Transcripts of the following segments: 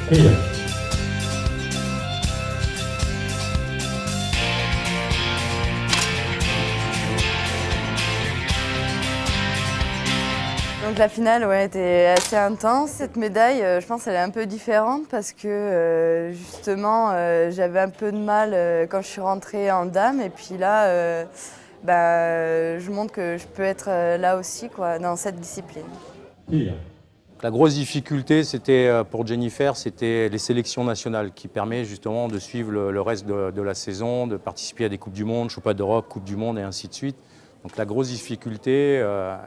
Fille. Donc la finale était assez intense. Cette médaille, je pense qu'elle est un peu différente parce que justement j'avais un peu de mal quand je suis rentrée en dames et puis là je montre que je peux être là aussi quoi, dans cette discipline. Fille. La grosse difficulté, c'était pour Jennifer, c'était les sélections nationales qui permettent justement de suivre le reste de la saison, de participer à des Coupes du Monde, Championnat d'Europe, Coupe du Monde et ainsi de suite. Donc la grosse difficulté,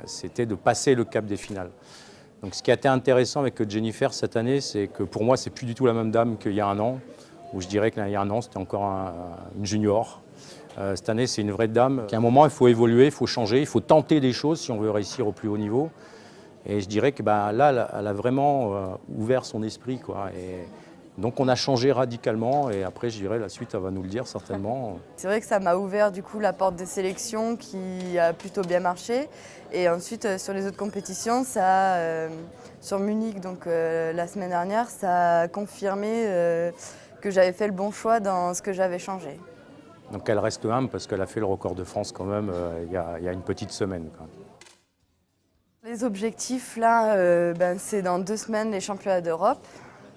c'était de passer le cap des finales. Donc ce qui a été intéressant avec Jennifer cette année, c'est que pour moi, c'est plus du tout la même dame qu'il y a un an, où je dirais qu'il y a un an, c'était encore une junior. Cette année, c'est une vraie dame. À un moment, il faut évoluer, il faut changer, il faut tenter des choses si on veut réussir au plus haut niveau. Et je dirais que là, elle a vraiment ouvert son esprit, quoi. Et donc on a changé radicalement et après, je dirais, la suite, elle va nous le dire certainement. C'est vrai que ça m'a ouvert du coup la porte des sélections qui a plutôt bien marché. Et ensuite sur les autres compétitions, sur Munich donc la semaine dernière, ça a confirmé que j'avais fait le bon choix dans ce que j'avais changé. Donc elle reste humble parce qu'elle a fait le record de France quand même il y a une petite semaine, quoi. Les objectifs là, c'est dans 2 semaines les championnats d'Europe.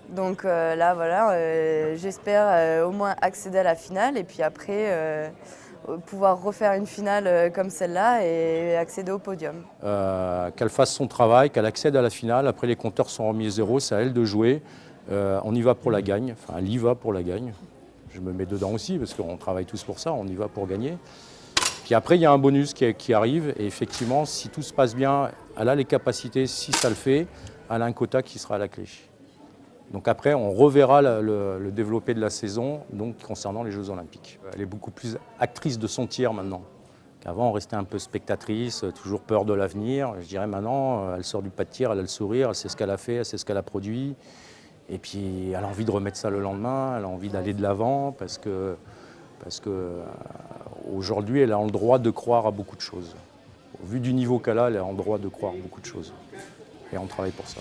Donc là voilà, j'espère au moins accéder à la finale et puis après pouvoir refaire une finale comme celle-là et accéder au podium. Qu'elle fasse son travail, qu'elle accède à la finale. Après les compteurs sont remis à zéro, c'est à elle de jouer. On y va pour la gagne, enfin elle y va pour la gagne. Je me mets dedans aussi parce qu'on travaille tous pour ça, on y va pour gagner. Puis après, il y a un bonus qui arrive et effectivement, si tout se passe bien, elle a les capacités, si ça le fait, elle a un quota qui sera à la clé. Donc après, on reverra le développé de la saison donc concernant les Jeux Olympiques. Elle est beaucoup plus actrice de son tir maintenant. Avant, on restait un peu spectatrice, toujours peur de l'avenir. Je dirais maintenant, elle sort du pas de tir, elle a le sourire, elle sait ce qu'elle a fait, elle sait ce qu'elle a produit. Et puis, elle a envie de remettre ça le lendemain, elle a envie d'aller de l'avant parce que aujourd'hui, elle a le droit de croire à beaucoup de choses. Au vu du niveau qu'elle a, elle a le droit de croire à beaucoup de choses. Et on travaille pour ça.